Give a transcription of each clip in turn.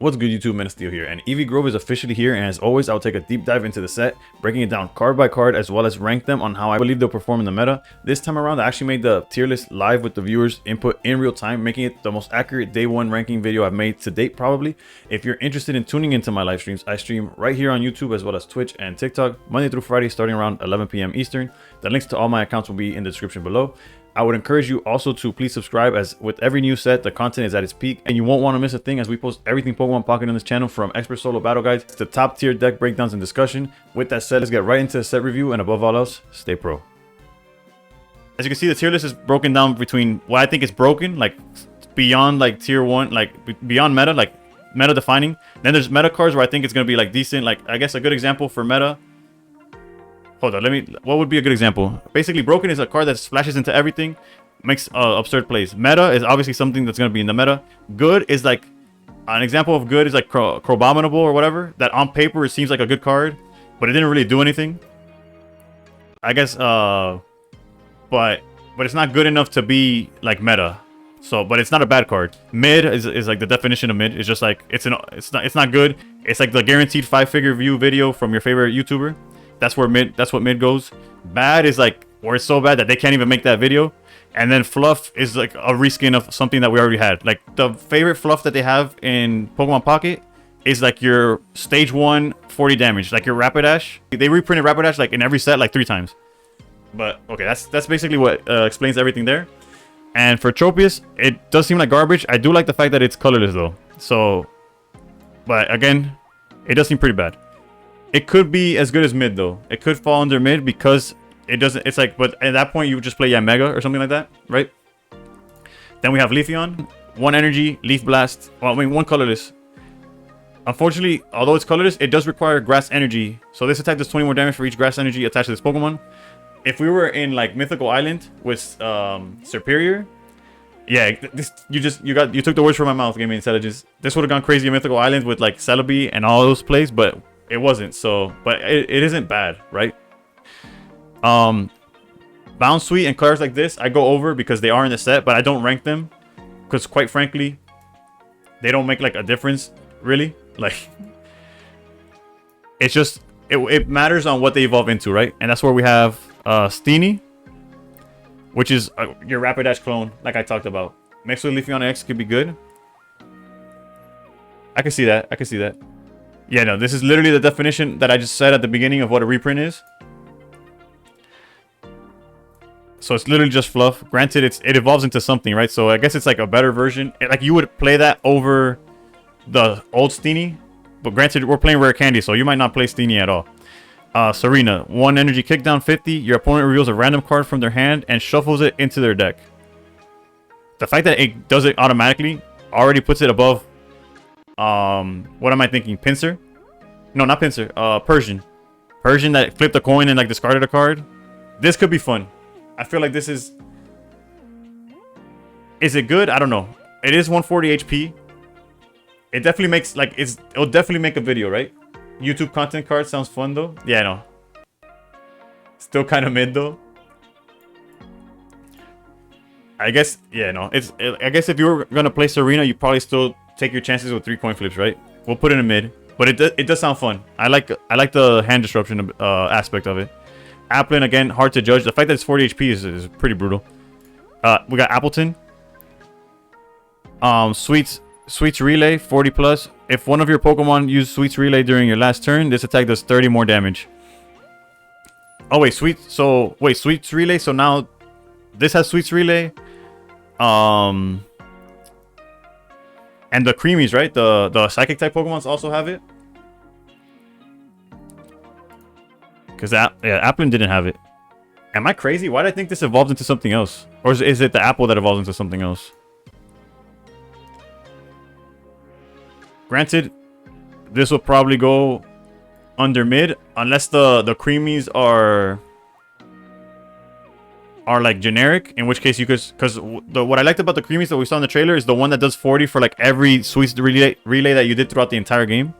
What's good, YouTube? Men of Steel here, and EEVEE Grove is officially here, and as always, I'll take a deep dive into the set, breaking it down card by card, as well as rank them on how I believe they'll perform in the meta. This time around, I actually made the tier list live with the viewers' input in real time, making it the most accurate day one ranking video I've made to date, probably. If you're interested in tuning into my live streams, I stream right here on YouTube, as well as Twitch and TikTok, Monday through Friday, starting around 11 p.m. Eastern. The links to all my accounts will be in the description below. I would encourage you also to please subscribe, as with every new set, the content is at its peak and you won't want to miss a thing, as we post everything Pokemon Pocket on this channel, from expert solo battle guides to top tier deck breakdowns and discussion. With that said, let's get right into the set review, and above all else, stay pro. As you can see, the tier list is broken down between what I think is broken, like beyond like tier 1, like beyond meta, like meta defining. Then there's meta cards where I think it's going to be like decent. Like, I guess a good example for meta, hold on, what would be a good example? Basically, broken is a card that splashes into everything, makes absurd plays. Meta is obviously something that's going to be in the meta. Good is like, an example of good is like Crobominable or whatever, that on paper it seems like a good card, but it didn't really do anything, I guess. But it's not good enough to be like meta. So, but it's not a bad card. Mid is like the definition of mid. It's just like, it's not good. It's like the guaranteed 5-figure view video from your favorite YouTuber. That's what mid goes. Bad is like where it's so bad that they can't even make that video. And then fluff is like a reskin of something that we already had. Like, the favorite fluff that they have in Pokemon Pocket is like your stage 1 40 damage, like your Rapidash. They reprinted Rapidash like in every set like 3 times. But okay, that's basically what explains everything there. And for Tropius, it does seem like garbage. I do like the fact that it's colorless though. So, but again, it does seem pretty bad. It could be as good as mid though. It could fall under mid because it doesn't. It's like, but at that point you would just play Mega or something like that, right? Then we have Leafeon, 1 energy, Leaf Blast. Well, I mean 1 colorless. Unfortunately, although it's colorless, it does require Grass Energy. So this attack does 20 more damage for each Grass Energy attached to this Pokemon. If we were in like Mythical Island with Superior, yeah, you took the words from my mouth, Game Intelligence. This would have gone crazy in Mythical Island with like Celebi and all those plays, but it wasn't. So, but it isn't bad, right? Bounce Suite and cards like this I go over because they are in the set, but I don't rank them because, quite frankly, they don't make like a difference really. Like, it's just it matters on what they evolve into, right? And that's where we have Steenie, which is your Rapidash clone, like I talked about. Mixed with Leafeon X could be good. I can see that. I can see that. Yeah, no, this is literally the definition that I just said at the beginning of what a reprint is. So it's literally just fluff. Granted, it evolves into something, right? So I guess it's like a better version. Like, you would play that over the old Steenie. But granted, we're playing Rare Candy, so you might not play Steenie at all. Serena, 1 energy, kick down 50. Your opponent reveals a random card from their hand and shuffles it into their deck. The fact that it does it automatically already puts it above, what am I thinking? Pinsir? No, not Pinsir. Persian. Persian that flipped a coin and like discarded a card. This could be fun. I feel like this is it good? I don't know. It is 140 HP. It definitely makes like it'll definitely make a video, right? YouTube content card sounds fun though. Yeah, no. Still kind of mid though. I guess, yeah, no. I guess if you were gonna play Serena, you probably still take your chances with 3 coin flips, right? We'll put it in mid, but it does sound fun. I like the hand disruption aspect of it. Applin, again, hard to judge. The fact that it's 40 HP is pretty brutal. We got Appleton. Sweets Relay, 40 plus. If one of your Pokemon used Sweets Relay during your last turn, this attack does 30 more damage. Oh wait, Sweets Relay. So now this has Sweets Relay. And the Creamies, right? The Psychic type Pokemons also have it. Because Applin didn't have it. Am I crazy? Why did I think this evolved into something else? Or is it the apple that evolves into something else? Granted, this will probably go under mid unless the Creamies are like generic, in which case you could, because what I liked about the Creamies that we saw in the trailer is the one that does 40 for like every Sweets relay that you did throughout the entire game.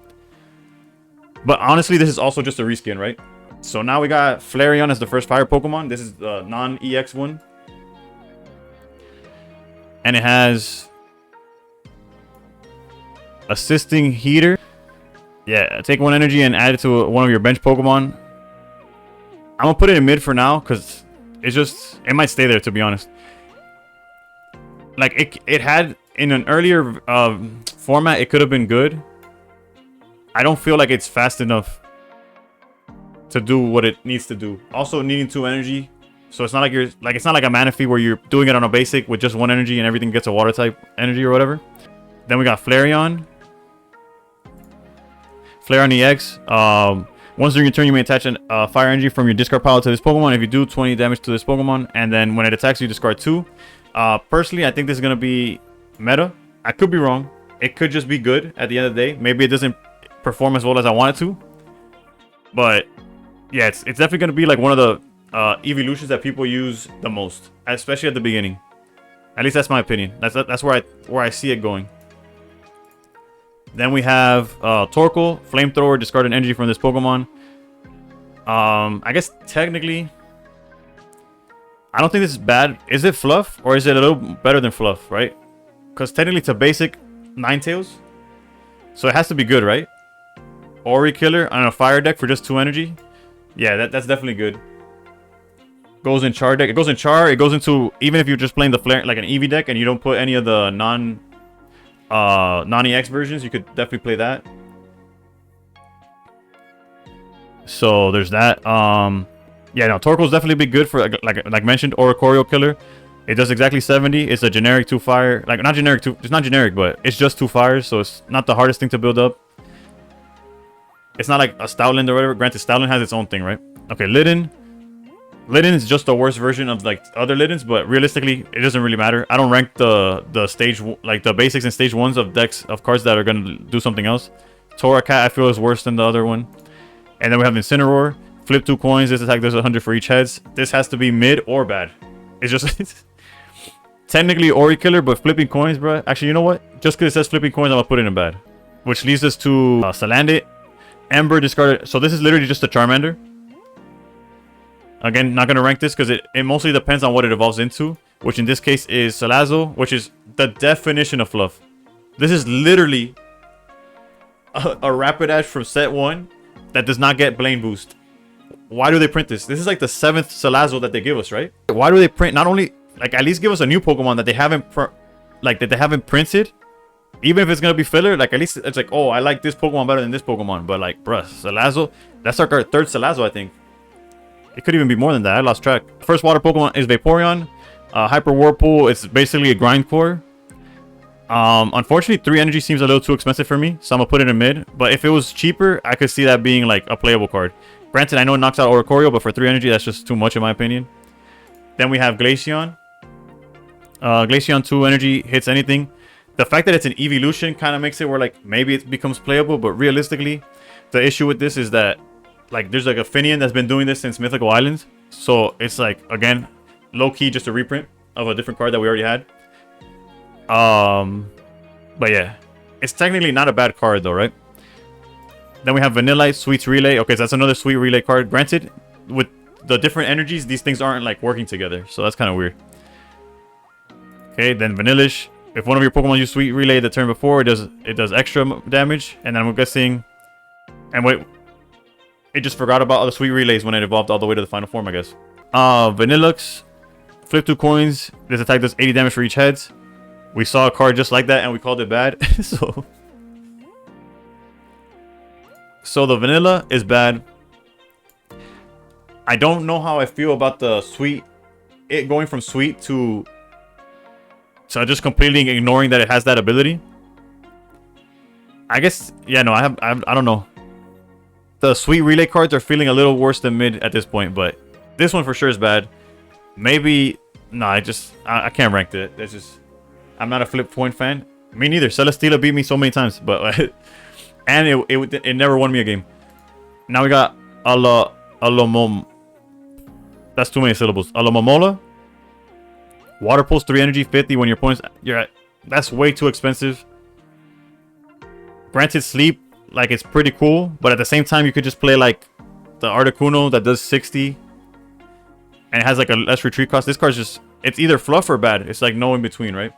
But honestly, this is also just a reskin, right? So now we got Flareon as the first fire Pokemon. This is the non-EX one. And it has Assisting Heater. Yeah, take 1 energy and add it to one of your bench Pokemon. I'm gonna put it in mid for now because it might stay there, to be honest. Like it had in an earlier format, it could have been good. I don't feel like it's fast enough to do what it needs to do. Also needing 2 energy, so it's not like it's not like a Manaphy where you're doing it on a basic with just 1 energy and everything gets a water type energy or whatever. Then we got Flareon. Flareon EX. Once during your turn, you may attach a fire energy from your discard pile to this Pokemon. If you do, 20 damage to this Pokemon, and then when it attacks, you discard 2. Personally, I think this is gonna be meta. I could be wrong. It could just be good at the end of the day. Maybe it doesn't perform as well as I want it to. But yeah, it's definitely gonna be like one of the evolutions that people use the most, especially at the beginning. At least that's my opinion. That's where I see it going. Then we have Torkoal, Flamethrower, discard an energy from this Pokemon. I guess technically, I don't think this is bad. Is it fluff or is it a little better than fluff, right? Because technically it's a basic Ninetales, so it has to be good, right? Ori Killer on a fire deck for just 2 energy. Yeah, that's definitely good. Goes in Char deck. It goes in Char. It goes into, even if you're just playing the Flare like an EV deck and you don't put any of the non-EX versions, you could definitely play that. So there's that. Yeah, no, Torkoal is definitely be good for like mentioned, Oricorio Killer. It does exactly 70. It's a generic 2 fire, like not generic 2. It's not generic, but it's just 2 fires, so it's not the hardest thing to build up. It's not like a Stoutland or whatever. Granted, Stoutland has its own thing, right? Okay, Litten. Litten is just the worst version of like other Littens, but realistically, it doesn't really matter. I don't rank the stage, like the basics and stage 1s of decks of cards that are gonna do something else. Torracat I feel is worse than the other one. And then we have Incineroar. Flip 2 coins. This attack does 100 for each heads. This has to be mid or bad. It's just technically Ori Killer, but flipping coins, bro. Actually, you know what? Just because it says flipping coins, I'm gonna put it in bad. Which leads us to Salandit. Ember discarded. So this is literally just a Charmander. Again, not gonna rank this because it mostly depends on what it evolves into, which in this case is Salazzle, which is the definition of fluff. This is literally a Rapidash from set 1 that does not get Blaine Boost. Why do they print this? This is like the 7th Salazzle that they give us, right? Why do they print, not only, like, at least give us a new Pokemon that they haven't printed? Even if it's gonna be filler, like, at least it's like, oh, I like this Pokemon better than this Pokemon. But like, bruh, Salazzle, that's our 3rd Salazzle, I think. It could even be more than that. I lost track. First water Pokemon is Vaporeon. Hyper Whirlpool, it's basically a Grindcore. Unfortunately, 3 energy seems a little too expensive for me, so I'm gonna put it in mid. But if it was cheaper, I could see that being like a playable card. Granted, I know it knocks out Oricorio, but for 3 energy, that's just too much in my opinion. Then we have Glaceon. Glaceon 2 energy hits anything. The fact that it's an evolution kind of makes it where like maybe it becomes playable, but realistically, the issue with this is that like there's like a Finian that's been doing this since Mythical Islands, so it's like again low-key just a reprint of a different card that we already had. But yeah, it's technically not a bad card though, right? Then we have Vanillite, Sweets Relay. Okay, so that's another Sweet Relay card. Granted, with the different energies, these things aren't like working together, so that's kind of weird. Okay, then Vanillish. If one of your Pokemon use Sweet Relay the turn before, it does extra damage. And then I'm guessing, and wait, it just forgot about all the Sweet Relays when it evolved all the way to the final form, I guess. Vanillux, flip 2 coins. This attack does 80 damage for each head. We saw a card just like that and we called it bad. So the vanilla is bad. I don't know how I feel about the sweet, it going from sweet to just completely ignoring that it has that ability. I guess, yeah, no, I don't know. The Sweet Relay cards are feeling a little worse than mid at this point, but this one for sure is bad. Maybe, no, I can't rank it. It's just, I'm not a flip point fan. Me neither. Celesteela beat me so many times, but and it never won me a game. Now we got Alomom. That's too many syllables. Alomomola. Water pulse 3 energy, 50 when your points. That's way too expensive. Granted, sleep, like, it's pretty cool, but at the same time, you could just play like the Articuno that does 60 and it has like a less retreat cost. This card's just, it's either fluff or bad. It's like no in between, right?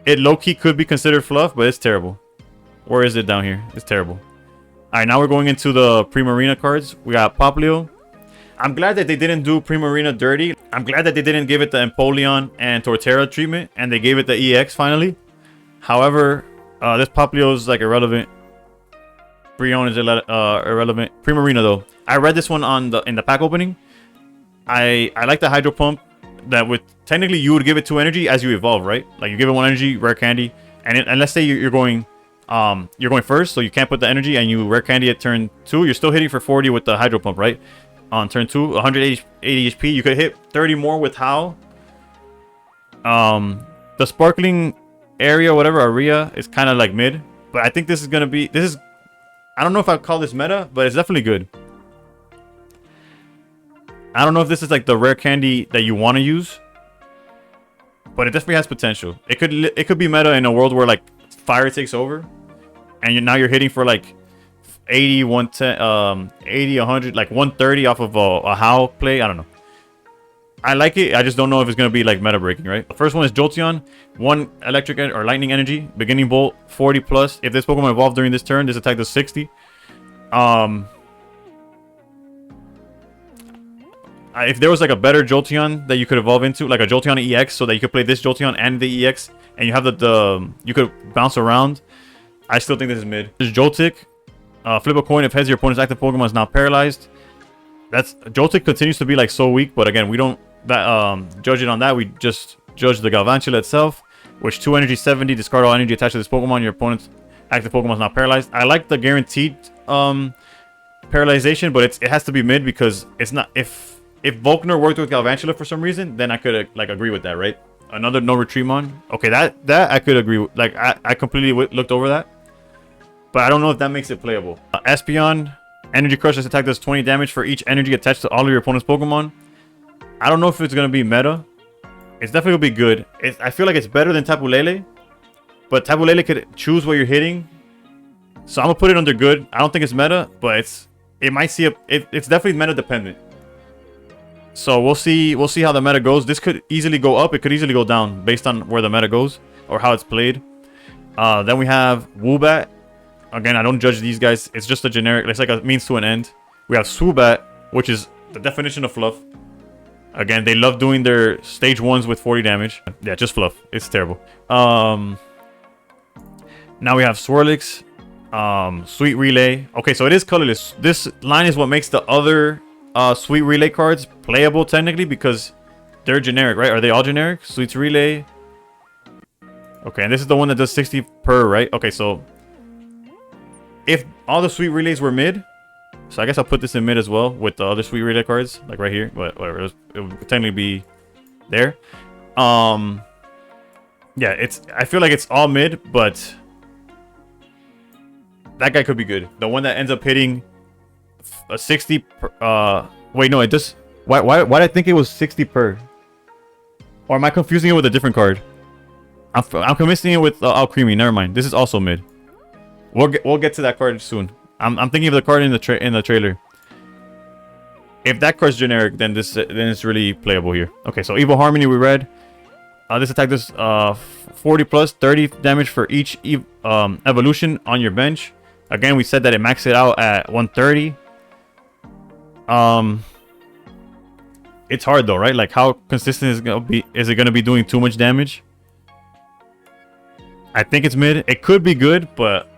It low-key could be considered fluff, but it's terrible. Where is it down here? It's terrible. All right, now we're going into the Primarina cards. We got Poplio. I'm glad that they didn't do Primarina dirty. I'm glad that they didn't give it the Empoleon and Torterra treatment, and they gave it the EX finally. However, this Poplio is like irrelevant. Brionne is irrelevant. Primarina though. I read this one on in the pack opening. I like the Hydro Pump. That would technically you would give it 2 energy as you evolve, right? Like you give it 1 energy, rare candy, and let's say you're going first, so you can't put the energy, and you rare candy at turn 2. You're still hitting for 40 with the Hydro Pump, right? On turn 2, 180 HP. You could hit 30 more with Howl. The Sparkling area, whatever area, is kind of like mid, but I think this is gonna be I don't know if I'd call this meta, but it's definitely good. I don't know if this is like the rare candy that you want to use, but it definitely has potential. It could be meta in a world where like fire takes over, and now you're hitting for like 80, 110, 80, 100, like 130 off of a Howl play. I don't know. I like it. I just don't know if it's gonna be like meta breaking, right? The first one is Jolteon, 1 electric or lightning energy, beginning bolt, 40 plus. If this Pokemon evolved during this turn, this attack does 60. If there was like a better Jolteon that you could evolve into, like a Jolteon EX, so that you could play this Jolteon and the EX, and you have you could bounce around, I still think this is mid. This is Joltik. Flip a coin if heads, your opponent's active Pokemon is now paralyzed. Joltik continues to be like so weak, but again, we don't judge it on that. We just judge the Galvantula itself, which 2 energy, 70, discard all energy attached to this Pokemon. Your opponent's active Pokemon is now paralyzed. I like the guaranteed paralyzation, but it has to be mid because it's not if Volkner worked with Galvantula for some reason, then I could like agree with that, right? Another no Retreatmon. Okay, that I could agree with. Like I completely looked over that, but I don't know if that makes it playable. Espeon, Energy Crush. This attack does 20 damage for each energy attached to all of your opponent's Pokemon. I don't know if it's gonna be meta. It's definitely gonna be good. I feel like it's better than Tapu Lele, but Tapu Lele could choose what you're hitting, so I'm gonna put it under good. I don't think it's meta, but it's definitely meta dependent. So we'll see how the meta goes. This could easily go up. It could easily go down based on where the meta goes or how it's played. Then we have Woobat. Again, I don't judge these guys. It's just a generic. It's like a means to an end. We have Swoobat, which is the definition of fluff. Again, they love doing their stage 1s with 40 damage. Yeah, just fluff. It's terrible. Now we have Swirlix, Sweet Relay. Okay, so it is colorless. This line is what makes the other Sweet Relay cards playable technically because they're generic, right? Are they all generic? Sweet Relay. Okay, and this is the one that does 60 per, right? Okay, so if all the Sweet Relays were mid, so I guess I'll put this in mid as well with the other Sweet Relay cards, like right here. Whatever, it would technically be there. Yeah, I feel like it's all mid, but that guy could be good. The one that ends up hitting a 60 per, wait, no, it does. Why did I think it was 60 per? Or am I confusing it with a different card? I'm convincing it with Alcremie. Never mind. This is also mid. We'll get to that card soon. I'm thinking of the card in the trailer. If that card's generic, then it's really playable here. Okay, so Evo Harmony we read. This attack does 40 plus 30 damage for each evolution on your bench. Again, we said that it maxed it out at 130. It's hard though, right? Like how consistent is it gonna be? Is it gonna be doing too much damage? I think it's mid. It could be good, but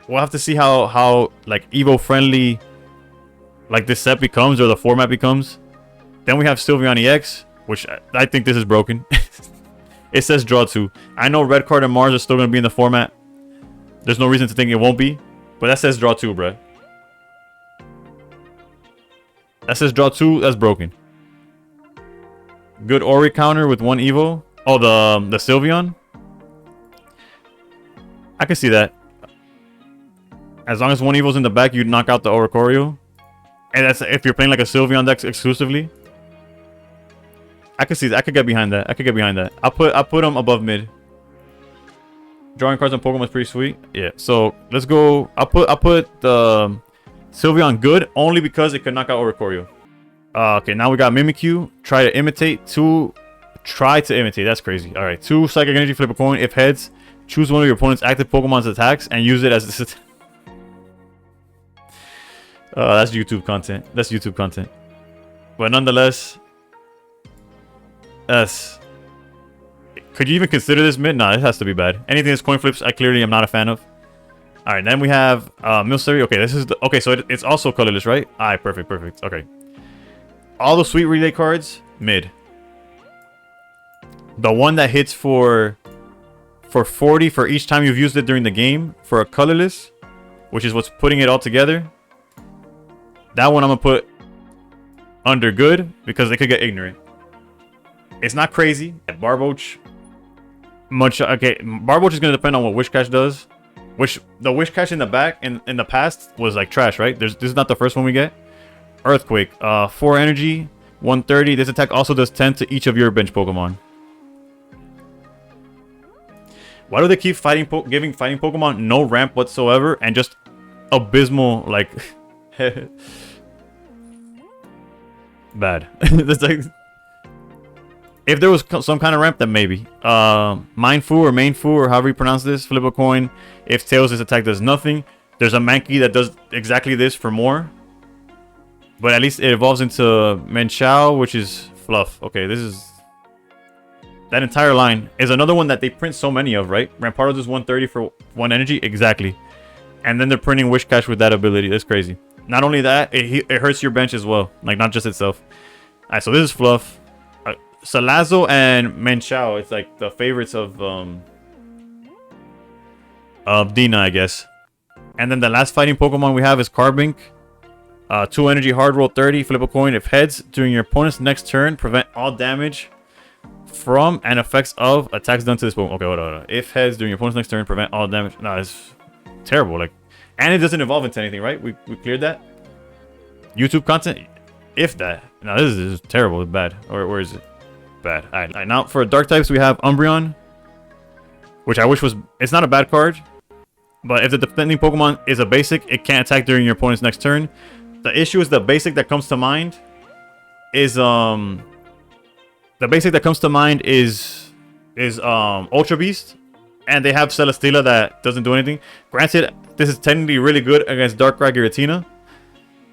we'll have to see how like Evo friendly like this set becomes or the format becomes. Then we have Sylveon EX, which I think this is broken. It says draw 2. I know Red Card and Mars are still gonna be in the format. There's no reason to think it won't be, but that says draw 2, bruh. That says draw 2. That's broken. Good Ori counter with 1 Evo. Oh, the Sylveon. I can see that. As long as 1 Evo's in the back, you'd knock out the Oricorio. And that's if you're playing like a Sylveon deck exclusively. I could see that. I could get behind that. I'll put them above mid. Drawing cards on Pokemon is pretty sweet. Yeah. So let's go. I'll put the Sylveon good only because it could knock out Oricorio. Okay, now we got Mimikyu. Try to imitate 2 Try to imitate. That's crazy. All right. 2 psychic energy, flip a coin. If heads, choose one of your opponent's active Pokemon's attacks and use it as this. That's YouTube content. That's YouTube content. But nonetheless, that's. Could you even consider this mid? Nah, it has to be bad. Anything that's coin flips, I clearly am not a fan of. All right, then we have Milcery. Okay, this is the, okay. So it's also colorless, right? All right, perfect, perfect. Okay. All the sweet relay cards, mid. The one that hits for 40 for each time you've used it during the game for a colorless, which is what's putting it all together. That one I'm gonna put under good because they could get ignorant. It's not crazy. Barboach, much okay. Barboach is gonna depend on what Wish Cash does. Which the Wish Cash in the back in the past was like trash, right? This is not the first one we get. Earthquake, 4 energy, 130. This attack also does 10 to each of your bench Pokemon. Why do they keep giving fighting Pokemon no ramp whatsoever and just abysmal like bad? That's like if there was some kind of ramp, then maybe. Mindfu or Mainfu or however you pronounce this, flip a coin. If Tails, this attack does nothing. There's a Mankey that does exactly this for more. But at least it evolves into Menchao, which is fluff. Okay, this is... That entire line is another one that they print so many of, right? Rampardo does 130 for 1 energy. Exactly. And then they're printing Wish Cash with that ability. That's crazy. Not only that, it hurts your bench as well. Like, not just itself. Alright, so this is fluff. Salazzle and Menchao, it's like the favorites of Dina, I guess. And then the last fighting Pokemon we have is Carbink. 2 energy, hard roll 30, flip a coin. If heads, during your opponent's next turn, prevent all damage from and effects of attacks done to this Pokemon. Okay, hold on. If heads, during your opponent's next turn, prevent all damage. No, it's terrible. Like, and it doesn't evolve into anything, right? We cleared that. YouTube content, if that. No, this is terrible. It's bad. Or where is it? Bad. Alright, now for dark types we have Umbreon, which I wish was... It's not a bad card, but if the defending Pokemon is a basic, it can't attack during your opponent's next turn. The issue is the basic that comes to mind is Ultra Beast, and they have Celesteela that doesn't do anything. Granted, this is technically really good against Darkrai Giratina,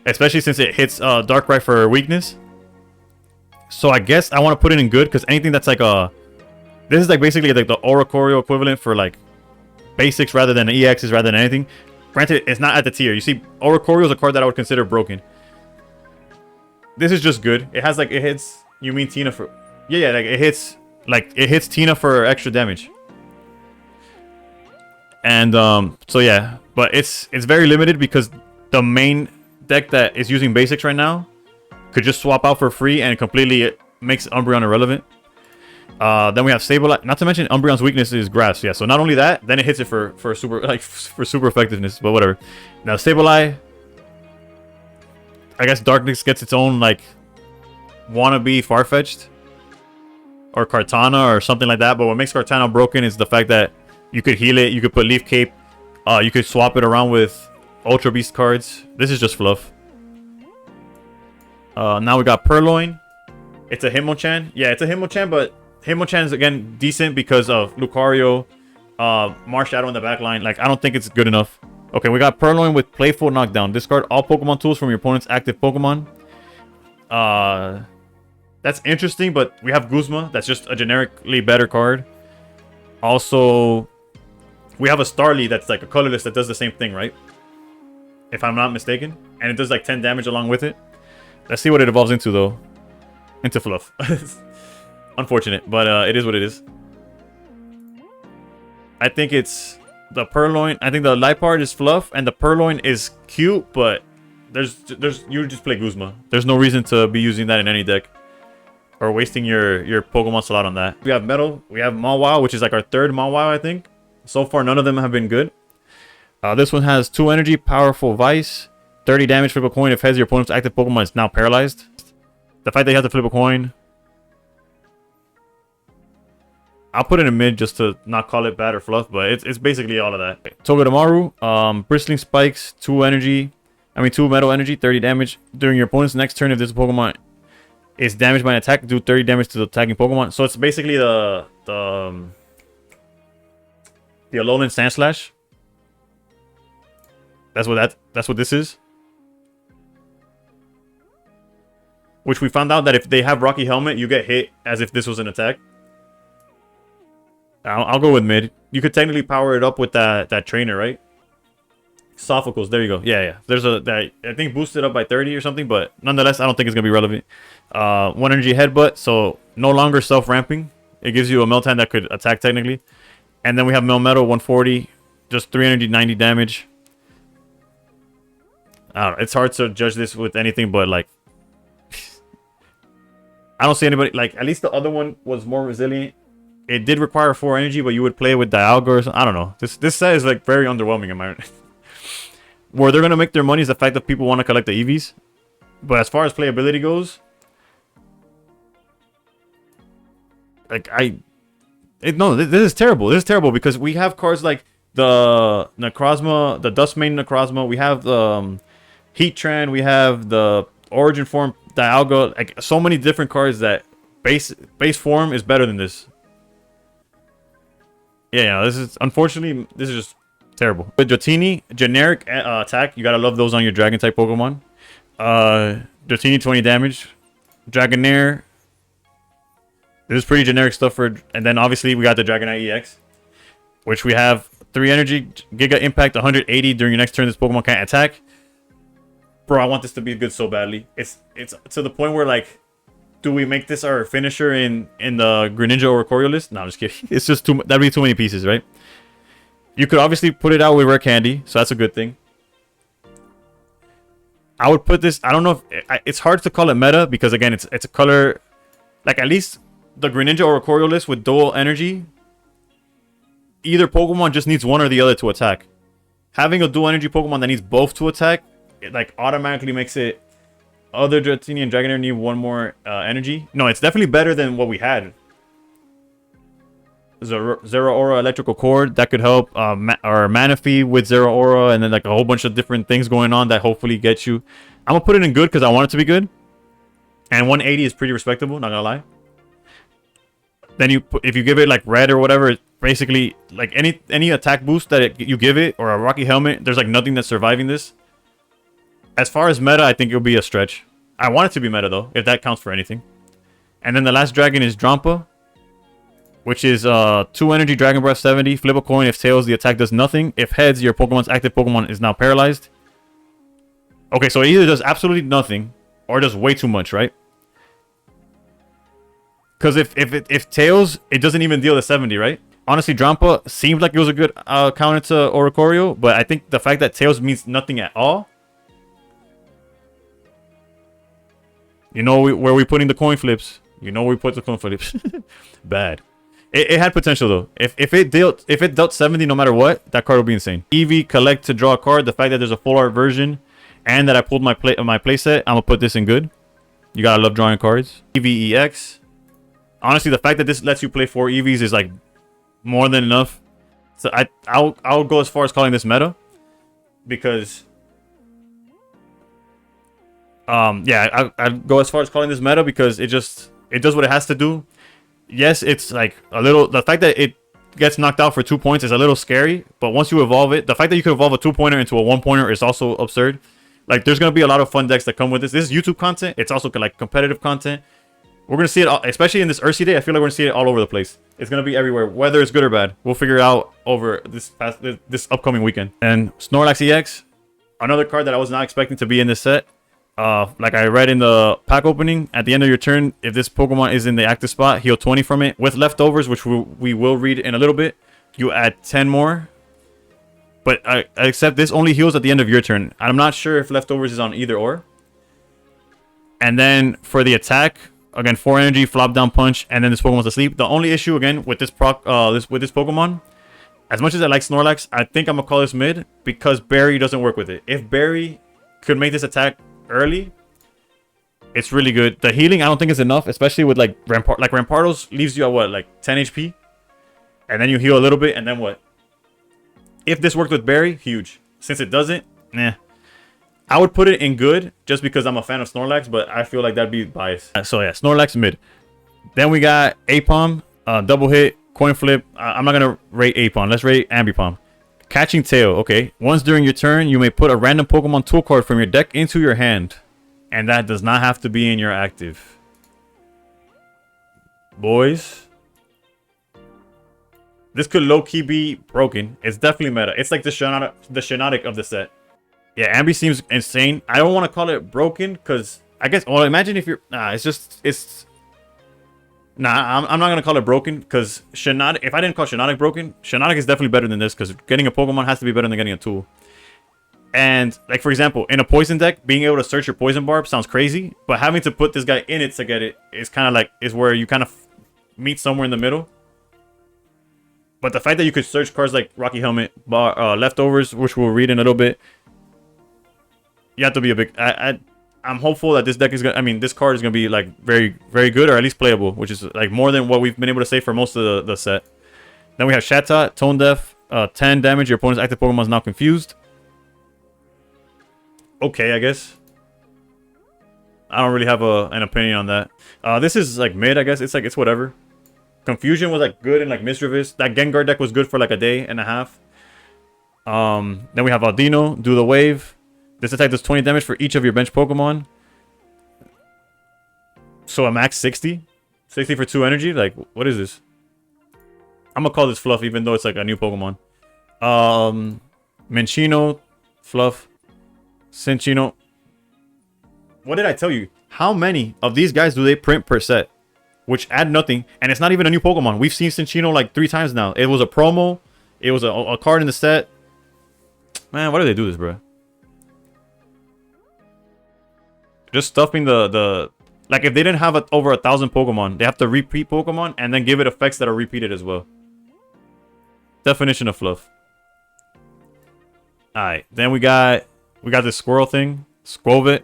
especially since it hits Darkrai for weakness. So I guess I want to put it in good because anything that's like this is like basically like the Oricorio equivalent for like basics rather than EXs rather than anything. Granted, it's not at the tier. You see, Oricorio is a card that I would consider broken. This is just good. It has like, it hits, you mean Tina for, yeah, like it hits Tina for extra damage. And so yeah, but it's very limited because the main deck that is using basics right now could just swap out for free and completely makes Umbreon irrelevant. Then we have Sableye. Not to mention Umbreon's weakness is grass. Yeah, so not only that, then it hits it for super effectiveness. But whatever. Now Sableye, I guess Darkness gets its own like wannabe Farfetch'd or Kartana or something like that. But what makes Kartana broken is the fact that you could heal it, you could put Leaf Cape, you could swap it around with Ultra Beast cards. This is just fluff. Now we got Purloin. It's a Hitmonchan. Yeah, it's a Hitmonchan, but Hitmonchan is again decent because of Lucario, Marshadow in the back line. Like, I don't think it's good enough. Okay, we got Purloin with Playful Knockdown. Discard all Pokemon tools from your opponent's active Pokemon. That's interesting, but we have Guzma. That's just a generically better card. Also, we have a Starly that's like a colorless that does the same thing, right? If I'm not mistaken. And it does like 10 damage along with it. Let's see what it evolves into, though. Into fluff. Unfortunate, but it is what it is. I think it's the Purloin. I think the Liepard is fluff, and the Purloin is cute, but you just play Guzma. There's no reason to be using that in any deck or wasting your Pokemon slot on that. We have Metal. We have Mawile, which is like our third Mawile, I think. So far, none of them have been good. This one has 2 energy, powerful Vice. 30 damage, flip a coin. If heads, your opponent's active Pokemon is now paralyzed. The fact that you have to flip a coin, I'll put it in mid just to not call it bad or fluff, but it's basically all of that. Togedemaru, Bristling Spikes, 2 metal energy, 30 damage. During your opponent's next turn, if this Pokemon is damaged by an attack, do 30 damage to the attacking Pokemon. So it's basically the Alolan Sandslash. That's what this is. Which we found out that if they have Rocky Helmet, you get hit as if this was an attack. I'll go with mid. You could technically power it up with that trainer, right? Sophocles, there you go. Yeah. There's that I think boosted up by 30 or something, but nonetheless, I don't think it's gonna be relevant. 1 energy headbutt, so no longer self-ramping. It gives you a Meltan that could attack technically. And then we have Melmetal 140, just 3 energy, 90 damage. I don't know. It's hard to judge this with anything, but like, I don't see anybody like. At least the other one was more resilient. It did require 4 energy, but you would play with Dialga or something. I don't know. This set is like very underwhelming in my. Where they're gonna make their money is the fact that people want to collect the EVs. But as far as playability goes, like no, this is terrible. This is terrible because we have cards like the Necrozma, the Dustmane Necrozma. We have the Heatran. We have the Origin Form Dialga. Like so many different cards that base form is better than this. Yeah, this is unfortunately this is just terrible. With Dratini, generic attack. You gotta love those on your Dragon type Pokemon. Dratini 20 damage. Dragonair. This is pretty generic stuff for, and then obviously we got the Dragonite EX, which we have 3 energy, Giga Impact 180 during your next turn. This Pokemon can't attack. Bro, I want this to be good so badly. It's to the point where like, do we make this our finisher in the Greninja or Coriolis? No, I'm just kidding. It's just that'd be too many pieces, right? You could obviously put it out with Rare Candy, so that's a good thing. I would put this. I don't know if it's hard to call it meta because again, it's a color. Like at least the Greninja or Coriolis with dual energy. Either Pokemon just needs one or the other to attack. Having a dual energy Pokemon that needs both to attack, it like automatically makes it. Other Dratini and Dragonair need one more energy. No, it's definitely better than what we had. Zero Aura Electrical Cord that could help, or Manaphy with Zero Aura, and then like a whole bunch of different things going on that hopefully get you. I'm gonna put it in good because I want it to be good. And 180 is pretty respectable, not gonna lie. Then if you give it like red or whatever, basically like any attack boost that you give it or a Rocky Helmet, there's like nothing that's surviving this. As far as meta, I think it'll be a stretch. I want it to be meta though, if that counts for anything. And then the last dragon is Drampa, which is 2 energy Dragon Breath 70. Flip a coin. If tails, the attack does nothing. If heads, your Pokemon's active Pokemon is now paralyzed. Okay, so it either does absolutely nothing or does way too much, right? Because if tails, it doesn't even deal the 70, right? Honestly, Drampa seemed like it was a good counter to Oricorio, but I think the fact that tails means nothing at all. You know where we putting the coin flips. You know where we put the coin flips. Bad. It had potential though. If it dealt 70 no matter what, that card would be insane. EV collect to draw a card. The fact that there's a full art version and that I pulled my playset, I'm gonna put this in good. You gotta love drawing cards. EVEX. Honestly, the fact that this lets you play 4 EVs is like more than enough. So I'll go as far as calling this meta because yeah, I'd go as far as calling this meta because it does what it has to do. Yes, it's like a little, the fact that it gets knocked out for 2 points is a little scary, but once you evolve it, the fact that you can evolve a 2-pointer into a 1-pointer is also absurd. Like there's gonna be a lot of fun decks that come with this. This is YouTube content. It's also like competitive content. We're gonna see it, especially in this Ursi Day. I feel like we're gonna see it all over the place. It's gonna be everywhere, whether it's good or bad. We'll figure it out over this upcoming weekend. And Snorlax EX, another card that I was not expecting to be in this set. Like I read in the pack opening, at the end of your turn, if this Pokemon is in the active spot, heal 20 from it. With leftovers, which we will read in a little bit, you add 10 more. But except this only heals at the end of your turn. I'm not sure if leftovers is on either or. And then for the attack, again, 4 energy, flop down punch, and then this Pokemon's asleep. The only issue again with this Pokemon, as much as I like Snorlax, I think I'm gonna call this mid because Berry doesn't work with it. If Berry could make this attack early, it's really good. The healing I don't think is enough, especially with like Rampardos leaves you at what, like 10 HP, and then you heal a little bit, and then what? If this worked with Berry, huge. Since it doesn't, nah. I would put it in good just because I'm a fan of Snorlax, but I feel like that'd be biased. So yeah, Snorlax mid. Then we got Apom, double hit, coin flip. I'm not gonna rate Apom. Let's rate Ambipom. Catching Tail. Okay. Once during your turn, you may put a random Pokemon tool card from your deck into your hand, and that does not have to be in your active. Boys, this could low-key be broken. It's definitely meta. It's like the Shiinotic of the set. Yeah, Ambi seems insane. I don't want to call it broken because I guess. Well, imagine if you're. Nah, it's. Nah, I'm not gonna call it broken because Shiinotic. If I didn't call Shiinotic broken, Shiinotic is definitely better than this because getting a Pokemon has to be better than getting a tool. And like for example, in a poison deck, being able to search your poison barb sounds crazy, but having to put this guy in it to get it is kind of like where you kind of meet somewhere in the middle. But the fact that you could search cards like Rocky Helmet, Leftovers, which we'll read in a little bit. You have to be a big. I'm hopeful that this deck is gonna. I mean, this card is gonna be like very, very good or at least playable, which is like more than what we've been able to say for most of the set. Then we have Shatta, Tone Deaf, 10 damage. Your opponent's active Pokemon is now confused. Okay, I guess. I don't really have an opinion on that. This is like mid, I guess. It's whatever. Confusion was like good in like Misdreavus. That Gengar deck was good for like a day and a half. Then we have Aldino, do the wave. This attack does 20 damage for each of your bench Pokemon. So a max 60? 60 for 2 energy? Like, what is this? I'm gonna call this fluff even though it's like a new Pokemon. Minccino, fluff. Cinccino. What did I tell you? How many of these guys do they print per set? Which add nothing. And it's not even a new Pokemon. We've seen Cinccino like 3 times now. It was a promo. It was a card in the set. Man, why do they do this, bro? Just stuffing the like if they didn't have over 1,000 Pokemon, they have to repeat Pokemon and then give it effects that are repeated as well. Definition of fluff. Alright, then we got this squirrel thing. Squovit.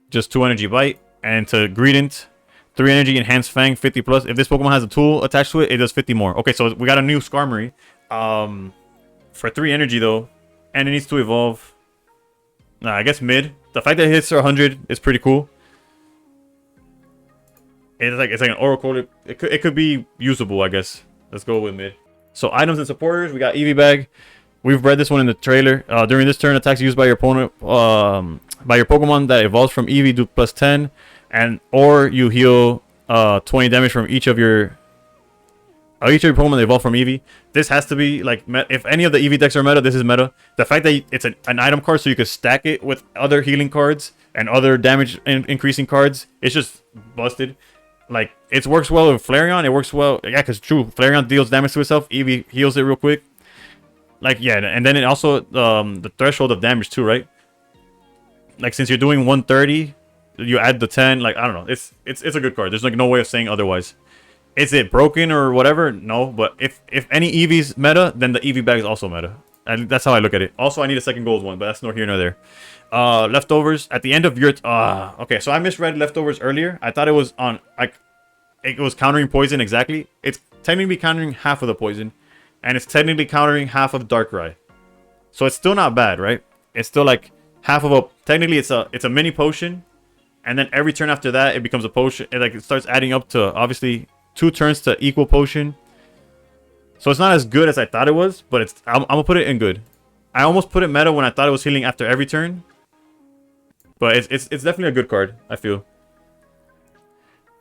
Just 2 energy bite. And to Greedent, 3 energy enhanced Fang 50 plus. If this Pokemon has a tool attached to it, it does 50 more. Okay, so we got a new Skarmory. For 3 energy though. And it needs to evolve. Nah, I guess mid. The fact that it hits 100 is pretty cool. It's like an Oracle. It could be usable, I guess. Let's go with mid. So items and supporters, we got EEVEE bag. We've read this one in the trailer. During this turn, attacks used by your opponent, by your Pokemon that evolves from EEVEE do plus 10, or you heal 20 damage from each of your Pokemon that evolve from EEVEE. This has to be like if any of the EEVEE decks are meta, this is meta. The fact that it's an item card, so you could stack it with other healing cards and other damage increasing cards, it's just busted. Like it works well with Flareon. It works well, yeah, because true, Flareon deals damage to itself. EEVEE heals it real quick. Like yeah, and then it also the threshold of damage too, right? Like since you're doing 130, you add the 10. Like I don't know, it's a good card. There's like no way of saying otherwise. Is it broken or whatever? No, but if any EV's meta, then the EEVEE bag is also meta. And that's how I look at it. Also, I need a second gold one, but that's nor here nor there. Leftovers at the end of your okay, so I misread leftovers earlier. I thought it was on like it was countering poison exactly. It's technically countering half of the poison, and it's technically countering half of Darkrai. So it's still not bad, right? It's still like half of a technically it's a mini potion, and then every turn after that it becomes a potion. It starts adding up to obviously 2 turns to equal potion. So it's not as good as I thought it was, but I'm gonna put it in good. I almost put it meta when I thought it was healing after every turn. But it's definitely a good card, I feel.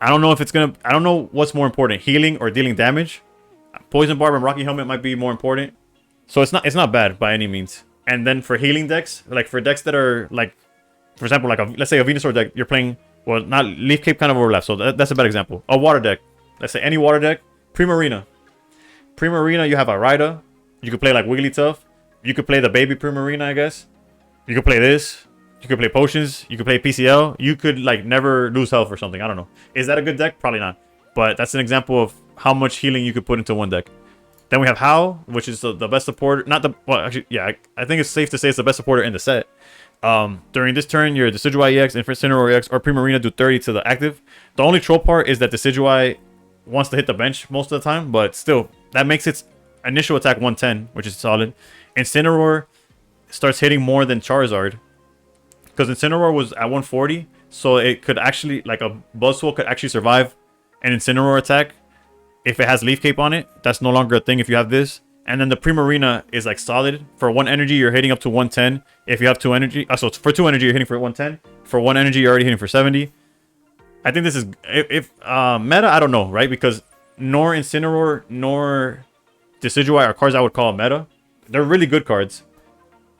I don't know if it's gonna I don't know what's more important, healing or dealing damage. Poison Barb and Rocky Helmet might be more important. So it's not bad by any means. And then for healing decks, like for decks that are like, for example, like let's say a Venusaur deck, you're playing, well, not Leaf Cape kind of overlaps, so that's a bad example. A water deck. Let's say any water deck. Primarina. Primarina, you have a Rida. You could play like Wigglytuff. You could play the baby Primarina, I guess. You could play this. You could play Potions. You could play PCL. You could like never lose health or something. I don't know. Is that a good deck? Probably not. But that's an example of how much healing you could put into one deck. Then we have Howl, which is the best supporter. Not the... Well, actually, yeah. I think it's safe to say it's the best supporter in the set. During this turn, your Decidueye EX, Incineroar EX, or Primarina do 30 to the active. The only troll part is that Decidueye wants to hit the bench most of the time, but still, that makes its initial attack 110, which is solid. Incineroar starts hitting more than Charizard, because Incineroar was at 140, so it could actually, like a Buzzwole could actually survive an Incineroar attack if it has Leaf Cape on it. That's no longer a thing if you have this. And then the Primarina is like solid. For 1 energy, you're hitting up to 110. If you have 2 energy, so for 2 energy, you're hitting for 110. For 1 energy, you're already hitting for 70. I think this is, if meta, I don't know, right? Because nor Incineroar nor Decidueye are cards I would call meta. They're really good cards.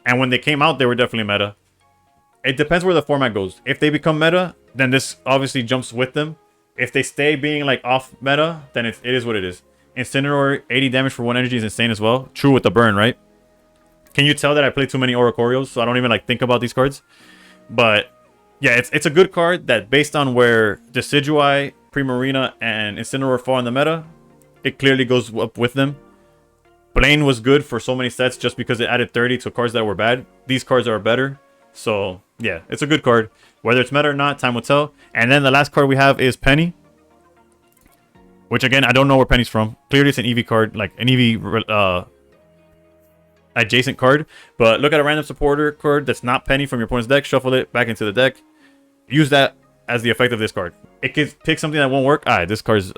And when they came out, they were definitely meta. It depends where the format goes. If they become meta, then this obviously jumps with them. If they stay being like off meta, then it is what it is. Incineroar, 80 damage for 1 energy is insane as well. True with the burn, right? Can you tell that I play too many Oricorios, so I don't even like think about these cards? But yeah, it's a good card that based on where Decidueye, Primarina, and Incineroar fall in the meta, it clearly goes up with them. Blaine was good for so many sets just because it added 30 to cards that were bad. These cards are better. So yeah, it's a good card. Whether it's meta or not, time will tell. And then the last card we have is Penny. Which again, I don't know where Penny's from. Clearly it's an EV card, like an EV adjacent card, but look at a random supporter card that's not Penny from your opponent's deck, shuffle it back into the deck, use that as the effect of this card. It could pick something that won't work. Alright, this card's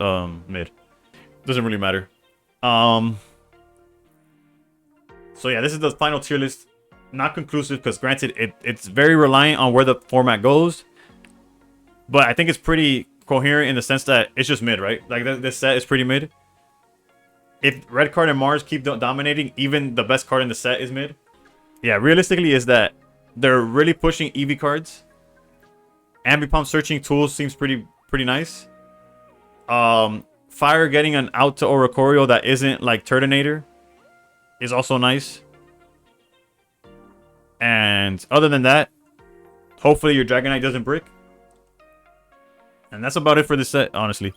mid. Doesn't really matter. So yeah, this is the final tier list. Not conclusive because granted it's very reliant on where the format goes, but I think it's pretty coherent in the sense that it's just mid, right? Like this set is pretty mid. If red card and Mars keep dominating, even the best card in the set is mid. Yeah, realistically is that they're really pushing EV cards. Ambipom searching tools seems pretty nice. Fire getting an out to Oricorio that isn't like Turtonator is also nice. And other than that, hopefully your Dragonite doesn't brick. And that's about it for this set, honestly.